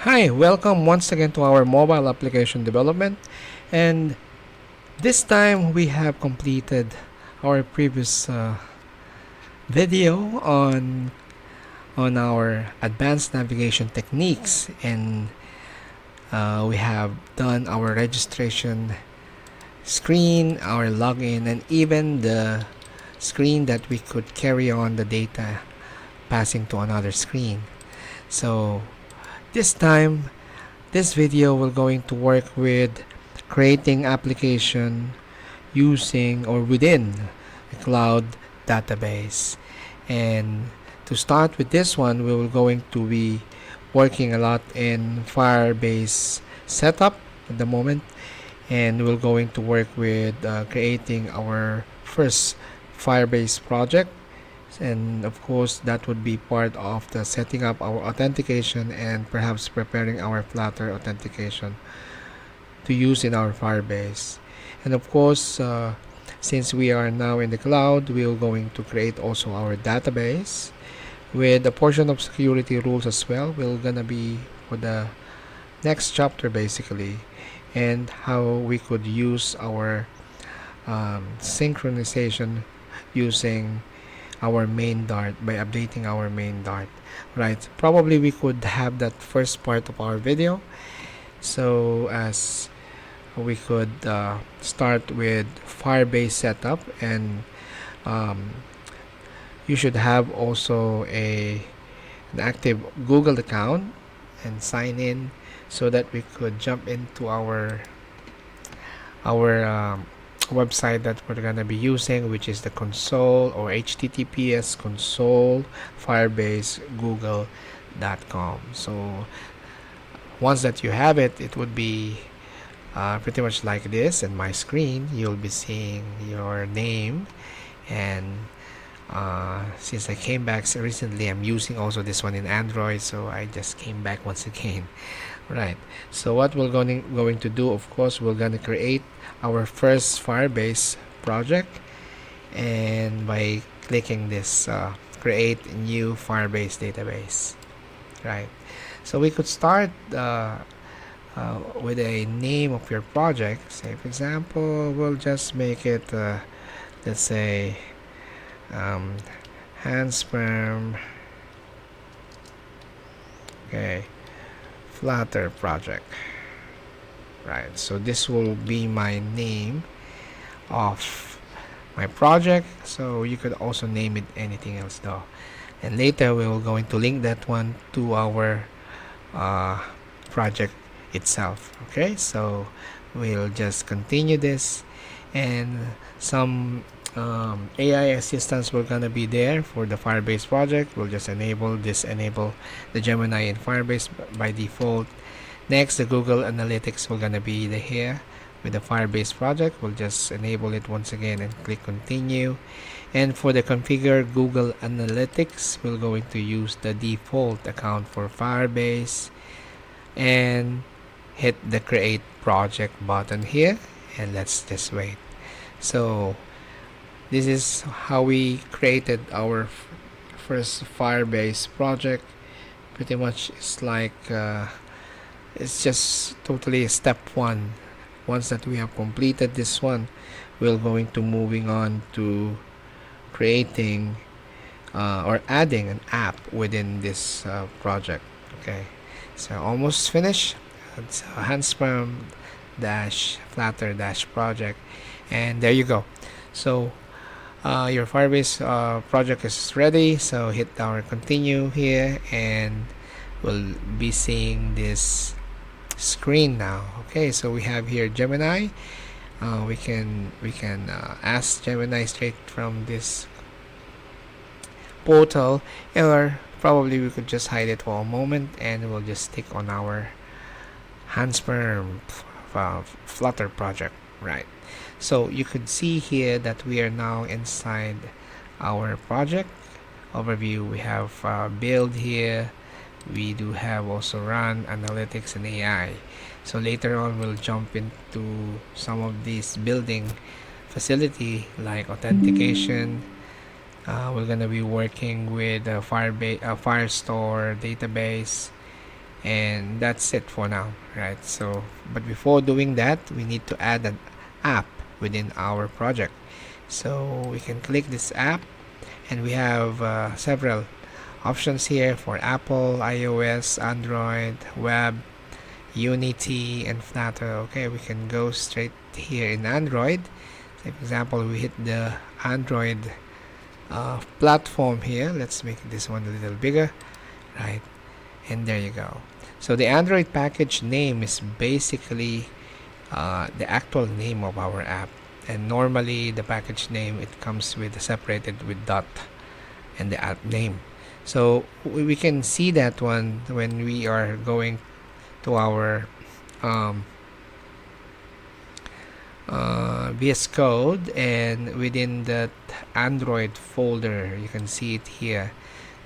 Hi, welcome once again to our mobile application development, and this time we have completed our previous video on our advanced navigation techniques, and we have done our registration screen, our login, and even the screen that we could carry on the data passing to another screen. So this time, this video will going to work with creating application using or within a cloud database. And to start with this one, we will going to be working a lot in Firebase setup at the moment, and we're going to work with creating our first Firebase project, and of course that would be part of the setting up our authentication and perhaps preparing our Flutter authentication to use in our Firebase. And of course, since we are now in the cloud, we are going to create also our database with a portion of security rules as well. We're gonna be for the next chapter basically, and how we could use our synchronization using our main Dart by updating our main Dart. Right, probably we could have that first part of our video, so as we could start with Firebase setup, and you should have also an active Google account and sign in so that we could jump into our website that we're gonna be using, which is the console or https console firebase google.com. So once that you have it, it would be pretty much like this. In my screen you'll be seeing your name, and since I came back recently, I'm using also this one in Android, so I just came back once again. Right, so what we're going to do, of course, we're going to create our first Firebase project, and by clicking this create new Firebase database. Right, so we could start with a name of your project. Say for example, we'll just make it let's say Handsperm, okay, Flutter project. Right, so this will be my name of my project, so you could also name it anything else though, and later we will going to link that one to our project itself. Okay, so we'll just continue this, and some AI assistance will gonna be there for the Firebase project. We'll just enable the Gemini in Firebase by default. Next, the Google Analytics will gonna be here with the Firebase project. We'll just enable it once again and click continue. And for the configure Google Analytics, we're going to use the default account for Firebase and hit the create project button here, and let's just wait. So this is how we created our first Firebase project. Pretty much it's like it's just totally step one. Once that we have completed this one, we're going to moving on to creating or adding an app within this project. Okay, so almost finished. It's Handsperm dash Flutter dash project, and there you go. So your Firebase project is ready, so hit our continue here, and we'll be seeing this screen now. Okay, so we have here Gemini. We can ask Gemini straight from this portal, or probably we could just hide it for a moment, and we'll just stick on our Handsperm Flutter project. Right, so you could see here that we are now inside our project overview. We have build here. We do have also run, analytics, and AI. So later on we'll jump into some of these building facility like authentication. We're gonna be working with Firestore database, and that's it for now, right? So but before doing that, we need to add an app within our project. So we can click this app, and we have several options here for Apple, iOS, Android, web, Unity, and Flutter. Okay, we can go straight here in Android. So for example, we hit the Android platform here. Let's make this one a little bigger, right? And there you go. So the Android package name is basically the actual name of our app, and normally the package name, it comes with separated with dot and the app name. So we can see that one when we are going to our um, VS Code, and within that Android folder, you can see it here,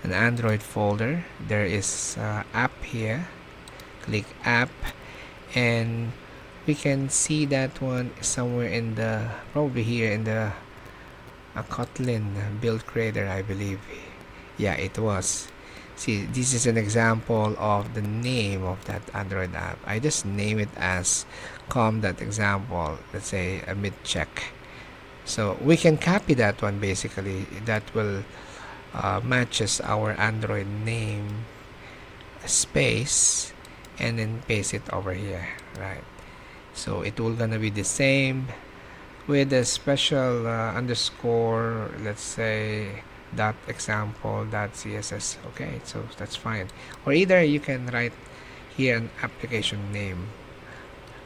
an Android folder. There is app here. Click app, and we can see that one somewhere in the, probably here in the Kotlin build creator, I believe. Yeah, it was. See, this is an example of the name of that Android app. I just name it as com.example, let's say a mid check. So we can copy that one, basically that will matches our Android name space, and then paste it over here, right? So it will gonna be the same with a special underscore, let's say dot example dot css. Okay, so that's fine. Or either you can write here an application name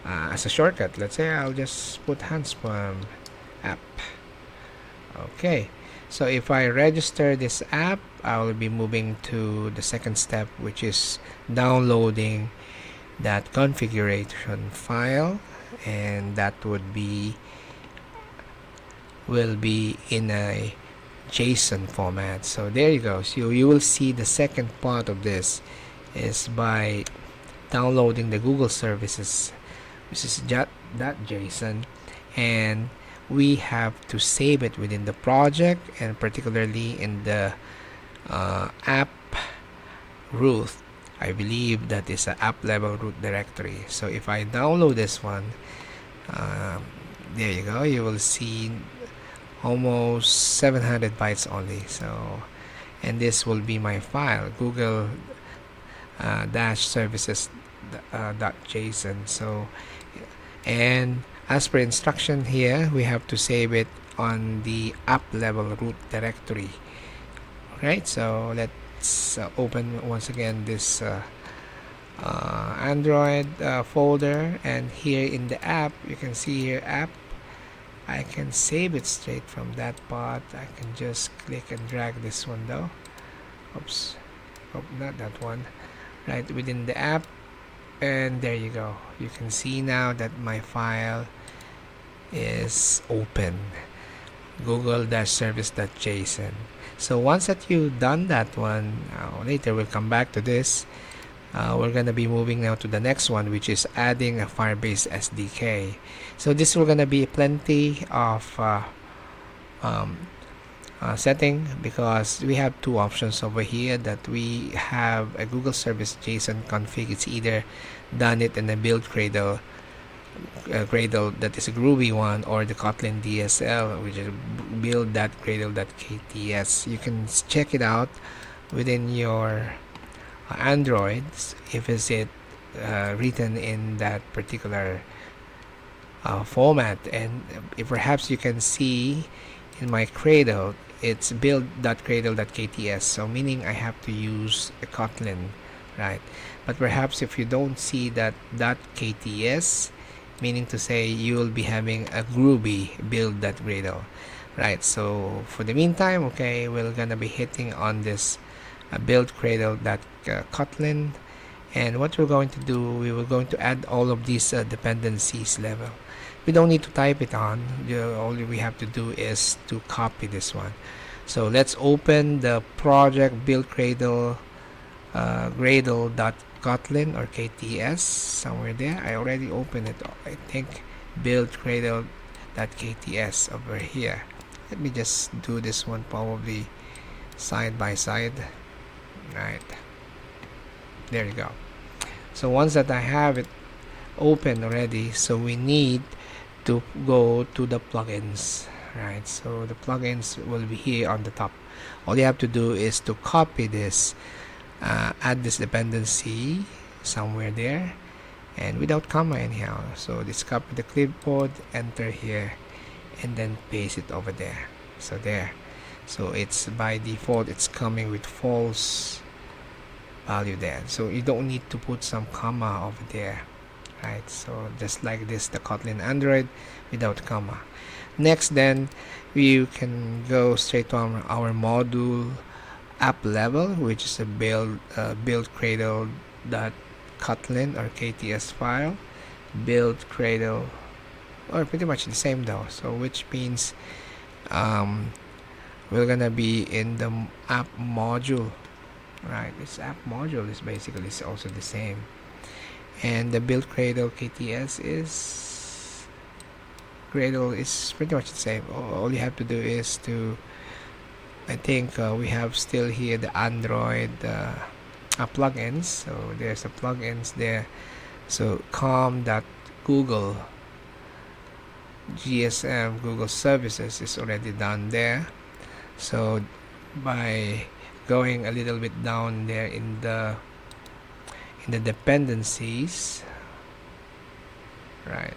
as a shortcut. Let's say I'll just put Handspam app. Okay, so if I register this app, I will be moving to the second step, which is downloading that configuration file, and that will be in a JSON format. So there you go. So you will see the second part of this is by downloading the Google services, which is .json, and we have to save it within the project, and particularly in the app root. I believe that is an app level root directory. So if I download this one, there you go, you will see almost 700 bytes only. So, and this will be my file, Google dash services .json. So, and as per instruction here, we have to save it on the app level root directory. Right, so let's open once again this Android folder, and here in the app, you can see here app. I can save it straight from that part. I can just click and drag this one though. Oops, oh, not that one. Right, within the app, and there you go. You can see now that my file is open, google-service.json. So once that you've done that one, later we'll come back to this. We're gonna be moving now to the next one, which is adding a Firebase SDK. So this will gonna be plenty of setting, because we have two options over here, that we have a Google Service JSON config. It's either done it in a build cradle that is a Groovy one, or the Kotlin DSL, which is build.gradle.kts. You can check it out within your Androids if it's written in that particular format. And if perhaps you can see in my Cradle, it's build.gradle.kts, so meaning I have to use a Kotlin, right? But perhaps if you don't see that .kts, meaning to say you will be having a Groovy build.gradle, right? So for the meantime, okay, we're gonna be hitting on this build cradle.kotlin, and what we're going to do, we were going to add all of these dependencies level. We don't need to type it on. All we have to do is to copy this one. So let's open the project build cradle gradle.kotlin or KTS, somewhere there. I already opened it, I think, build cradle.kts over here. Let me just do this one probably side by side. Right, there you go. So once that I have it open already, so we need to go to the plugins, right? So the plugins will be here on the top. All you have to do is to copy this, add this dependency somewhere there, and without comma anyhow. So just copy the clipboard, enter here, and then paste it over there. So there. So it's by default it's coming with false value there. So you don't need to put some comma over there, right? So just like this, the Kotlin Android without comma. Next, then we can go straight to our module app level, which is a build cradle dot Kotlin or KTS file. Build cradle, or pretty much the same though. So which means we're gonna be in the app module, right? This app module is basically also the same, and the build cradle KTS is pretty much the same. All you have to do is to, I think we have still here the Android plugins. So there's a plugins there. So com.google GSM Google Services is already done there. So by going a little bit down there in the dependencies, right?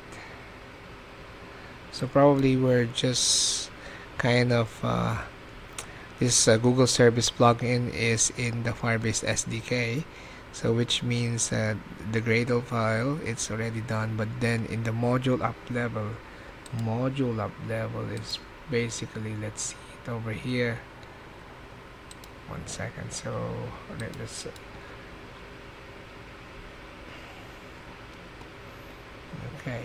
So probably we're just kind of this Google Service plugin is in the Firebase SDK, so which means the Gradle file it's already done. But then in the module app level is basically, let's see it over here. 1 second. So let's okay.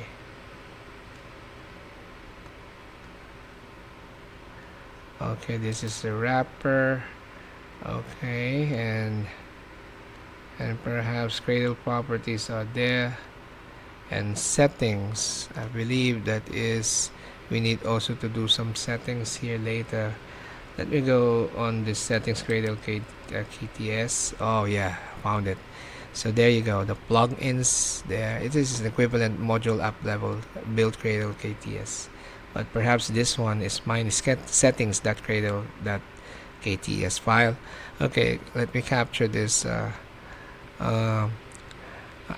Okay, this is the wrapper. Okay, and perhaps Gradle properties are there, and settings. I believe that is, we need also to do some settings here later. Let me go on the settings Gradle KTS. Oh yeah, found it. So there you go, the plugins there. It is an equivalent module app level build Gradle KTS, but perhaps this one is minus settings.gradle.kts file. Okay, let me capture this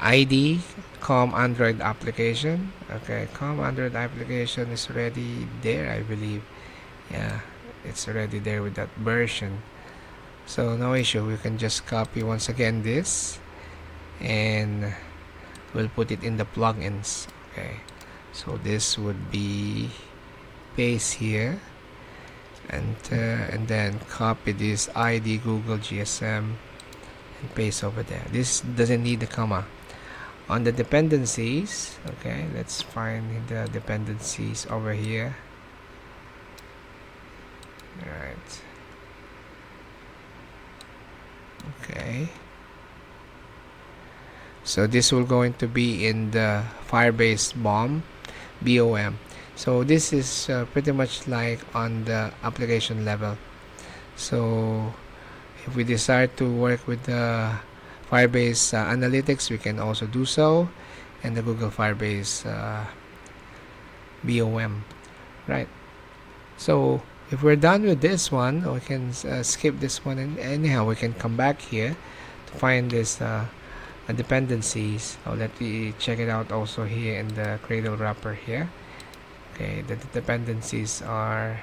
ID com Android application. Okay, com Android application is already there, I believe. Yeah, it's already there with that version, so no issue. We can just copy once again this, and we'll put it in the plugins. Okay, so this would be paste here, and then copy this ID Google GSM and paste over there. This doesn't need the comma. On the dependencies, okay, let's find the dependencies over here. All right. Okay, so this will going to be in the Firebase BOM. So this is pretty much like on the application level. So if we decide to work with the Firebase Analytics, we can also do so, and the Google Firebase BOM, right? So if we're done with this one, we can skip this one, and anyhow we can come back here to find this dependencies. So let me check it out also here in the Gradle wrapper here. Okay, the dependencies are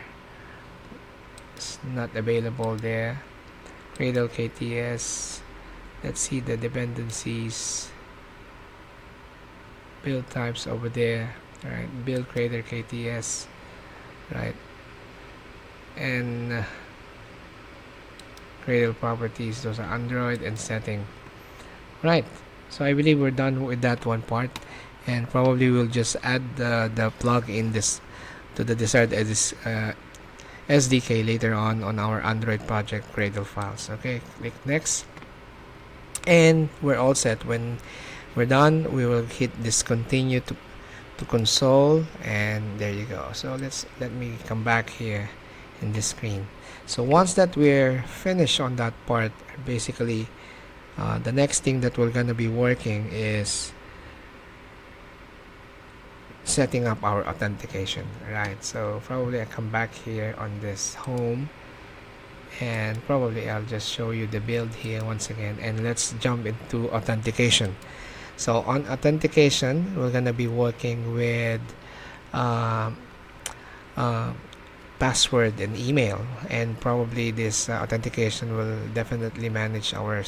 not available there. Gradle KTS. Let's see the dependencies. Build types over there. Right, build Gradle KTS. Right, and Gradle properties. Those are Android and setting. Right. So I believe we're done with that one part, and probably we'll just add the plug in this to the desired SDK later on our Android project Gradle files. Okay, click next, and we're all set. When we're done, we will hit this continue to console, and there you go. So let me come back here in this screen. So once that we're finished on that part, basically The next thing that we're gonna be working is setting up our authentication. Right, so probably I come back here on this home, and probably I'll just show you the build here once again, and let's jump into authentication. So on authentication, we're gonna be working with um, uh, password and email, and probably this authentication will definitely manage our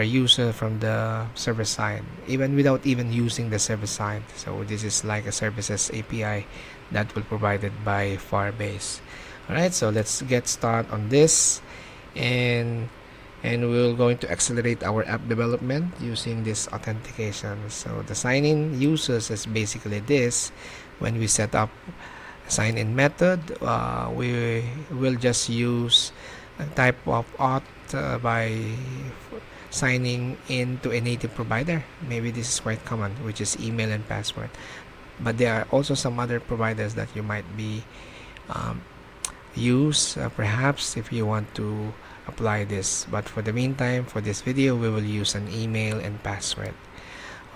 user from the server side, even without even using the server side. So this is like a services API that will provided by Firebase. Alright, so let's get started on this, and we're going to accelerate our app development using this authentication. So the sign-in uses is basically this. When we set up a sign-in method, we will just use a type of auth by signing in to a native provider. Maybe this is quite common, which is email and password. But there are also some other providers that you might be use, perhaps if you want to apply this. But for the meantime, for this video, we will use an email and password.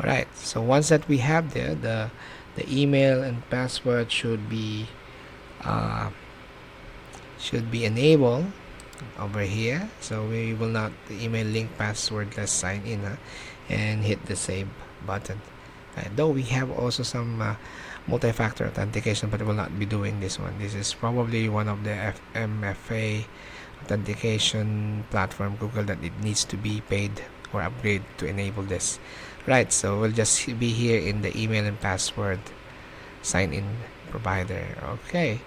Alright, so once that we have there, the email and password should be enabled over here. So we will not email link passwordless sign in, and hit the save button. Though we have also some multi-factor authentication, but we will not be doing this one. This is probably one of the MFA authentication platform Google that it needs to be paid or upgrade to enable this. Right, so we'll just be here in the email and password sign in provider. Okay,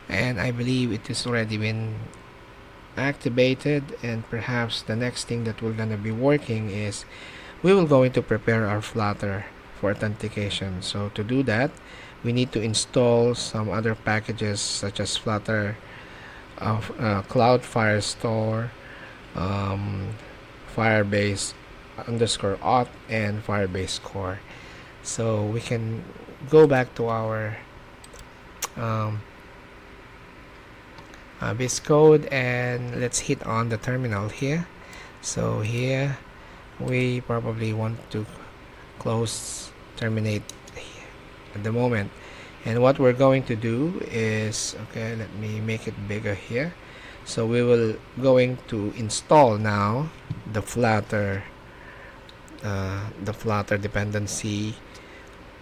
and I believe it has already been activated, and perhaps the next thing that we're gonna be working is we will going to prepare our Flutter for authentication. So to do that, we need to install some other packages such as Flutter Cloud Firestore, Firebase underscore auth, and Firebase core. So we can go back to our base code, and let's hit on the terminal here. So here we probably want to close terminate at the moment, and what we're going to do is, okay, let me make it bigger here. So we will going to install now the Flutter dependency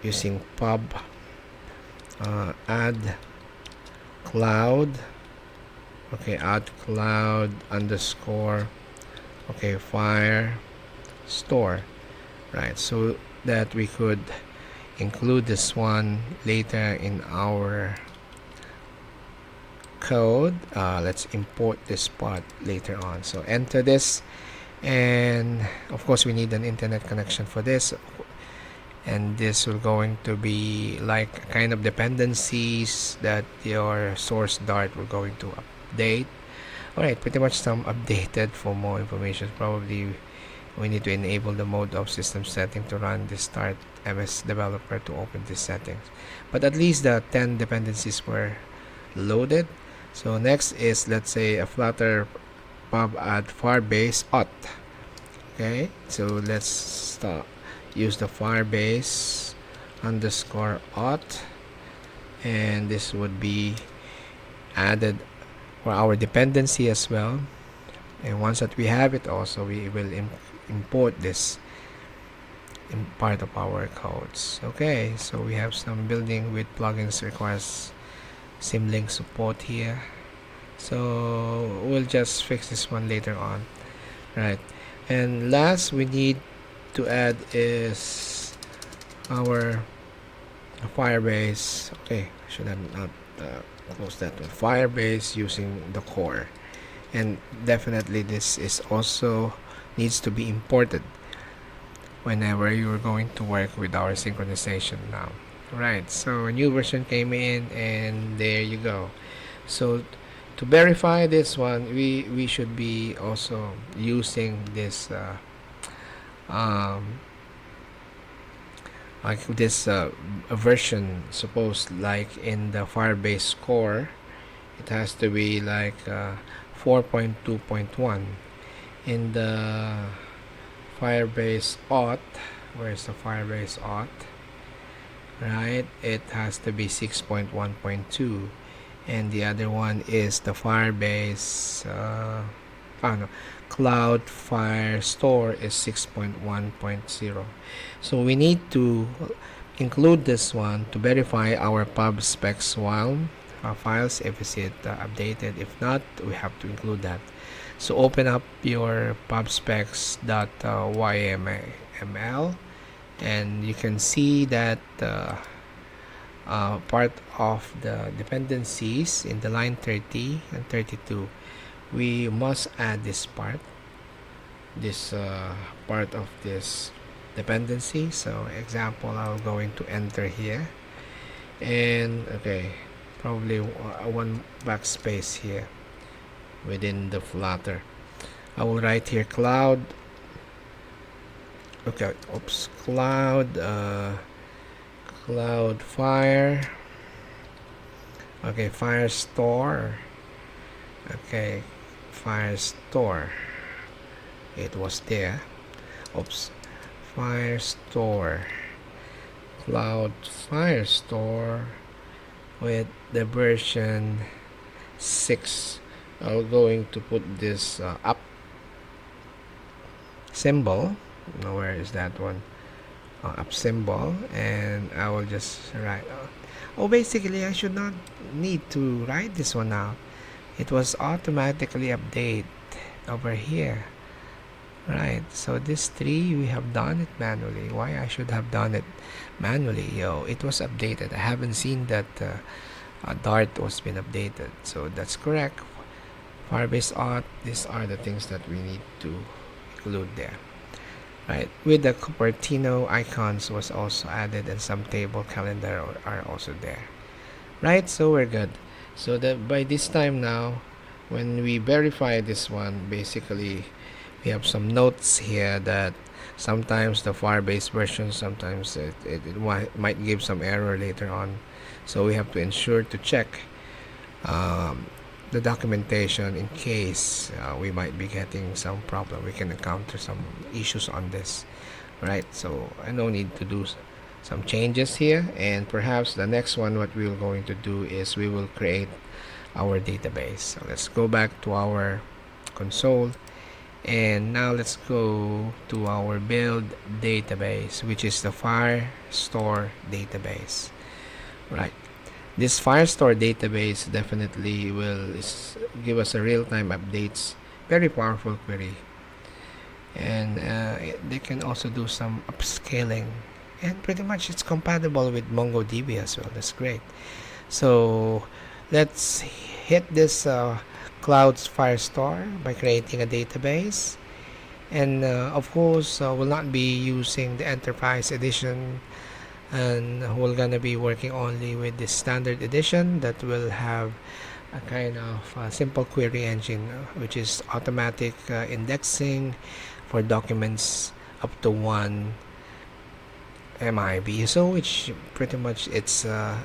using pub add cloud, okay, add cloud underscore, okay, fire store, right, so that we could include this one later in our code. Let's import this part later on. So enter this, and of course we need an internet connection for this, and this will going to be like kind of dependencies that your source Dart will going to update. Alright, pretty much some updated. For more information, probably we need to enable the mode of system setting to run the start MS developer to open these settings. But at least the 10 dependencies were loaded. So next is, let's say, a Flutter pub add Firebase auth. Okay, so let's start use the Firebase underscore auth, and this would be added for our dependency as well. And once that we have it, also we will import this in part of our codes. Okay, so we have some building with plugins requires Symlink support here, so we'll just fix this one later on, right? And last we need to add is our Firebase. Okay, should I not close that one? Firebase using the core, and definitely this is also needs to be imported whenever you're going to work with our synchronization now. Right, so a new version came in, and there you go. So to verify this one, we should be also using this like this version. Suppose like in the Firebase core, it has to be like 4.2.1, in the Firebase auth. Where's the Firebase auth? Right, it has to be 6.1.2, and the other one is the Firebase no, Cloud Firestore is 6.1.0. So we need to include this one to verify our pub specs files if it's updated. If not, we have to include that. So open up your pubspecs.yml, and you can see that part of the dependencies in the line 30 and 32, we must add this part of this dependency. So example, I'm going to enter here, and okay, probably one backspace here within the Flutter. I will write here cloud. Okay, oops, cloud fire. Okay, Firestore. Okay, Firestore. It was there. Oops, Firestore. Cloud Firestore with the version 6. I'm going to put this up symbol. Now, where is that one? Up symbol, and I will just write. Basically, I should not need to write this one out. It was automatically updated over here. Right, so this 3 we have done it manually. Why I should have done it manually? It was updated. I haven't seen that Dart was been updated, so that's correct. Firebase auth, these are the things that we need to include there. Right, with the Cupertino icons was also added, and some table calendar are also there. Right, so we're good. So that by this time now, when we verify this one, basically we have some notes here that sometimes the Firebase version, sometimes it might give some error later on. So we have to ensure to check the documentation in case we might be getting some problem. We can encounter some issues on this. Right, so I no need to do some changes here, and perhaps the next one what we're going to do is we will create our database. So let's go back to our console, and now let's go to our build database, which is the Firestore database. Right, this Firestore database definitely will give us a real-time updates, very powerful query, and they can also do some upscaling, and pretty much it's compatible with MongoDB as well. That's great. So let's hit this Cloud's Firestore by creating a database, and of course we'll not be using the Enterprise Edition, and we're gonna be working only with the standard edition that will have a kind of simple query engine, which is automatic indexing for documents up to 1 MIB. So which pretty much it's a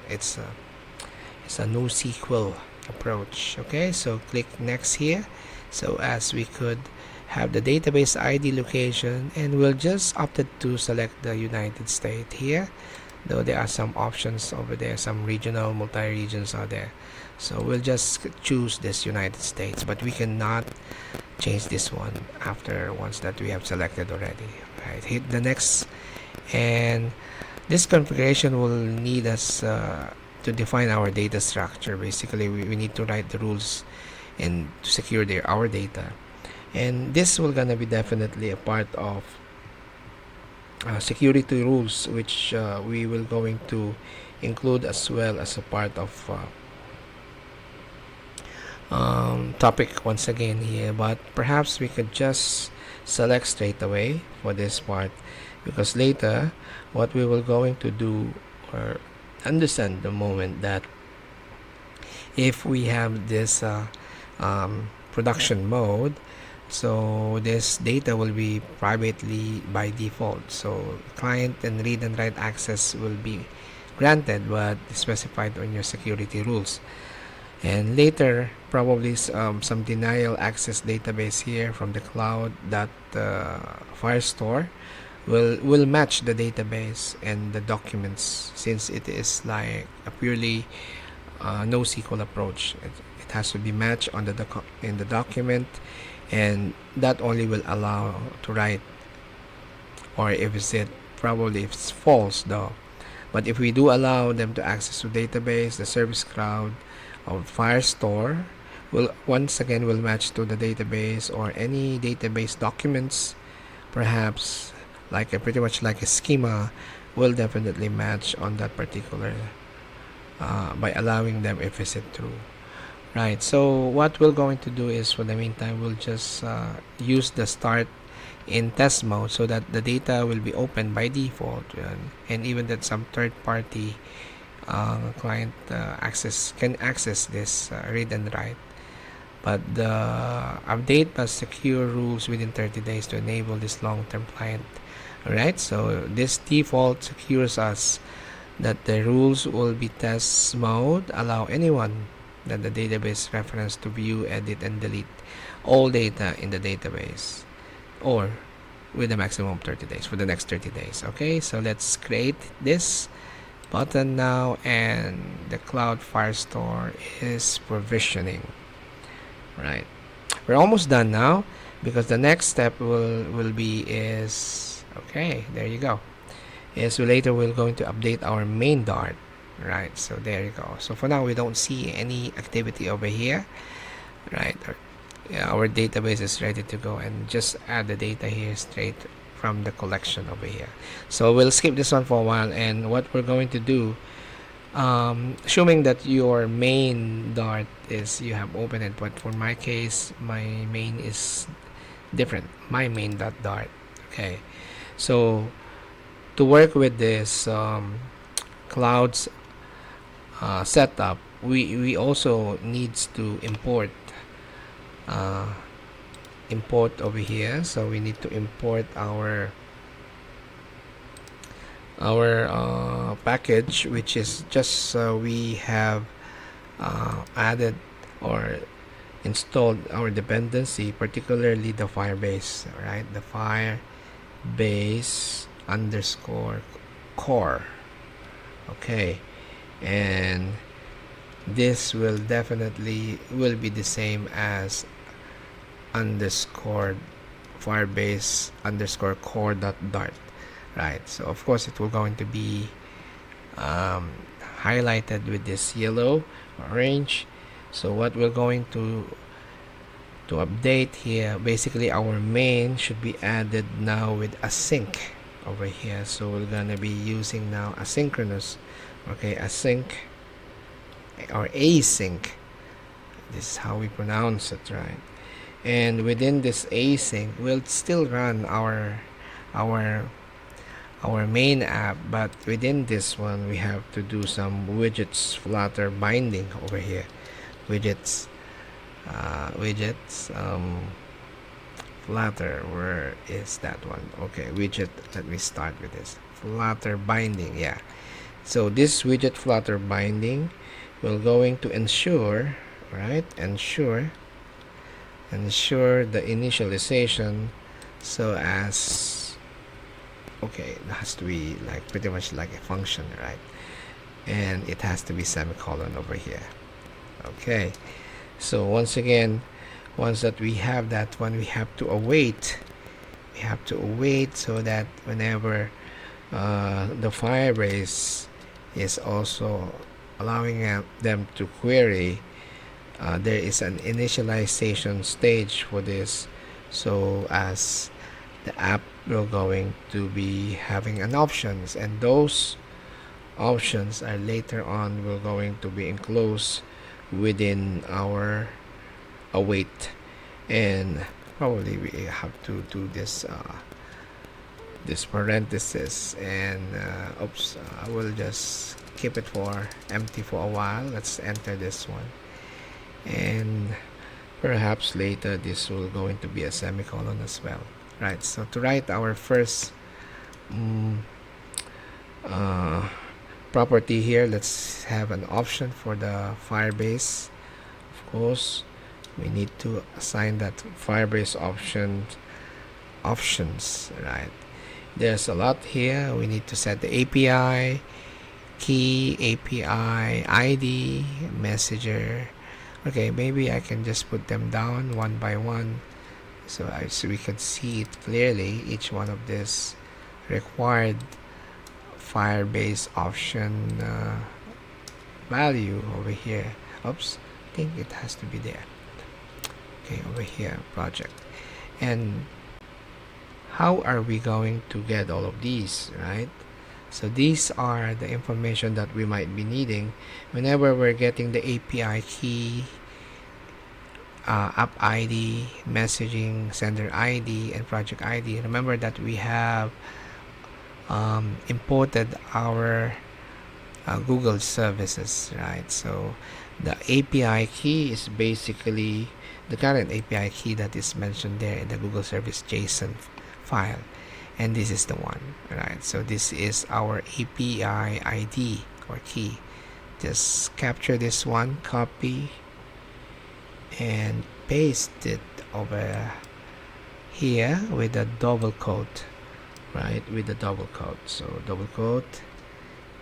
NoSQL approach. Okay, so click next here, so as we could have the database ID location, and we'll just opted to select the United States here, though there are some options over there, some regional, multi-regions are there. So we'll just choose this United States, but we cannot change this one after once that we have selected already. Right, hit the next, and this configuration will need us to define our data structure. Basically, we need to write the rules and to secure our data, and this will gonna be definitely a part of security rules, which we will going to include as well as a part of topic once again here. But perhaps we could just select straight away for this part, because later what we will going to do or understand the moment that if we have this production mode, so this data will be privately by default, so client and read and write access will be granted but specified on your security rules. And later, probably some denial access database here from the cloud that Firestore will match the database and the documents, since it is like a purely NoSQL approach. It has to be matched on the in the document, and that only will allow to write, or if it's probably if it's false though. But if we do allow them to access to database, the service cloud of Firestore will once again will match to the database, or any database documents, perhaps like a pretty much like a schema, will definitely match on that particular by allowing them if it's true. Right, so what we're going to do is, for the meantime, we'll just use the start in test mode so that the data will be open by default, and even that some third-party client can access this read and write. But the update must secure rules within 30 days to enable this long-term client. Alright, so this default secures us that the rules will be test mode, allow anyone that the database reference to view, edit, and delete all data in the database, or with a maximum of 30 days for the next 30 days. Okay, so let's create this button now, and the cloud Firestore is provisioning. Right, we're almost done now, because the next step will be is, okay, there you go, is later we're going to update our main Dart. Right, so there you go. So for now we don't see any activity over here. Right, our database is ready to go, and just add the data here straight from the collection over here. So we'll skip this one for a while, and what we're going to do, assuming that your main Dart is, you have opened it, but for my case my main is different, my main.dart. Okay, so to work with this clouds setup, we also needs to import over here. So we need to import our package, which is just we have added or installed our dependency, particularly the Firebase. Right, the Firebase underscore core. Okay, and this will definitely will be the same as underscore Firebase underscore core dot dart. Right, so of course it will going to be highlighted with this yellow, orange. So what we're going to update here, basically our main should be added now with async over here. So we're gonna be using now asynchronous. Okay, async or async, this is how we pronounce it, right? And within this async, we'll still run our main app, but within this one we have to do some widgets Flutter binding over here. Widgets Flutter, where is that one? Okay, widget, let me start with this Flutter binding. Yeah, so this widget Flutter binding will going to ensure, right, ensure the initialization, so as, okay, it has to be like pretty much like a function, right? And it has to be semicolon over here. Okay, so once again, once that we have that one, we have to await so that whenever the Firebase is also allowing them to query, there is an initialization stage for this, so as the app will going to be having an options, and those options are later on will going to be enclosed within our await. And probably we have to do this this parenthesis, and oops, I will just keep it for empty for a while. Let's enter this one, and perhaps later this will going to be a semicolon as well. Right, so to write our first property here, let's have an option for the Firebase course we need to assign that Firebase options, right? There's a lot here. We need to set the API key, API ID, messenger. Okay, maybe I can just put them down one by one, so we can see it clearly. Each one of this required Firebase option value over here. Oops, I think it has to be there. Okay, over here, project. And how are we going to get all of these, right? So these are the information that we might be needing whenever we're getting the API key, app ID, messaging, sender ID, and project ID. Remember that we have imported our Google services, right? So the API key is basically the current API key that is mentioned there in the Google service JSON file, and this is the one, right? So this is our API ID or key. Just capture this one, copy, and paste it over here with a double quote, right? With a double quote. So double quote,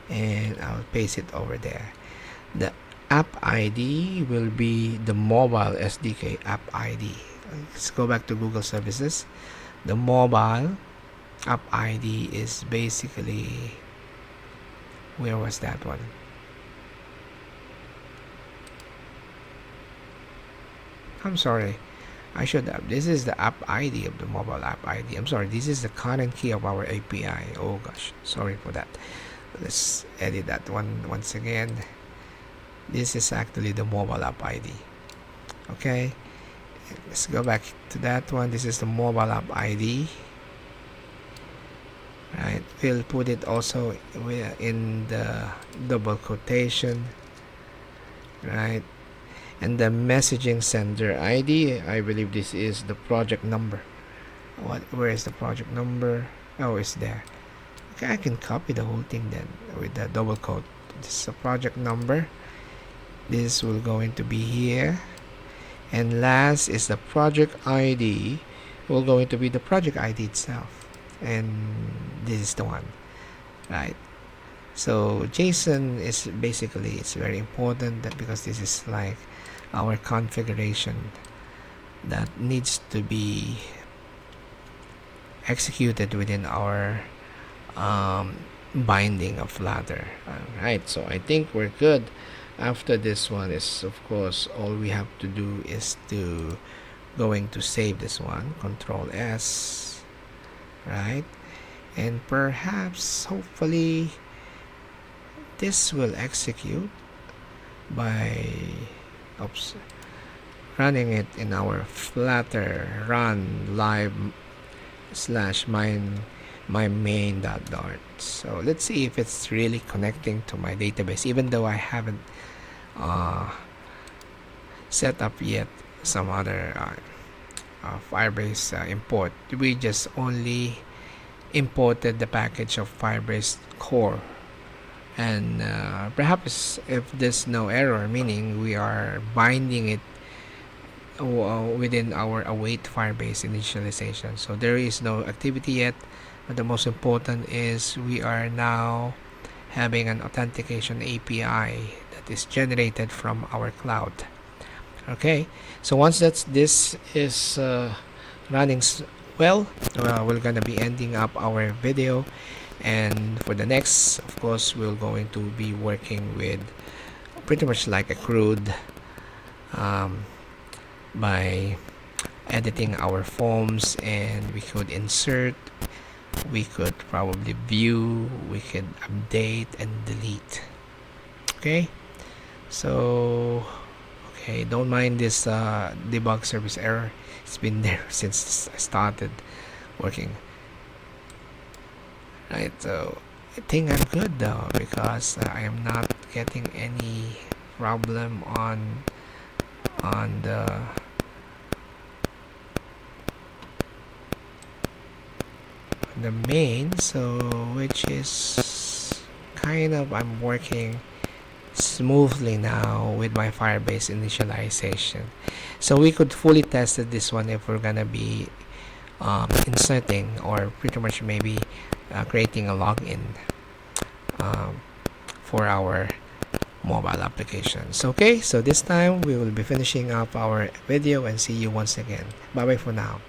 and I'll paste it over there. The app ID will be the mobile SDK app ID. Let's go back to Google services. The mobile app ID is basically, where was that one? I'm sorry, I should have, this is the app ID of the mobile app ID. I'm sorry, this is the current key of our API. Oh gosh, sorry for that. Let's edit that one once again. This is actually the mobile app ID. Okay, let's go back to that one. This is the mobile app ID, right? We'll put it also in the double quotation, right? And the messaging sender ID, I believe this is the project number. Where is the project number? Oh, it's there. Okay, I can copy the whole thing then with the double quote. This is a project number. This will going to be here. And last is the project ID. Will going to be the project ID itself. And this is the one, right? So JSON is basically, it's very important that because this is like our configuration that needs to be executed within our binding of Flutter. Alright, so I think we're good. After this one is, of course, all we have to do is to going to save this one, Control S, right? And perhaps, hopefully, this will execute by running it in our Flutter run live / my main.dart. So let's see if it's really connecting to my database, even though I haven't set up yet some other Firebase import. We just only imported the package of Firebase core, and perhaps if there's no error, meaning we are binding it within our await Firebase initialization. So there is no activity yet, but the most important is we are now having an authentication API that is generated from our cloud. Okay, so once this is running well, we're gonna be ending up our video, and for the next, of course, we're going to be working with pretty much like a CRUD by editing our forms, and we could insert, we could probably view, we could update and delete. Okay, so okay, don't mind this debug service error. It's been there since I started working. Right, so I think I'm good though, because I am not getting any problem on the main, so which is kind of, I'm working smoothly now with my Firebase initialization. So we could fully test this one if we're gonna be inserting or pretty much maybe creating a login um, for our mobile applications. Okay, so this time we will be finishing up our video and see you once again. Bye bye for now.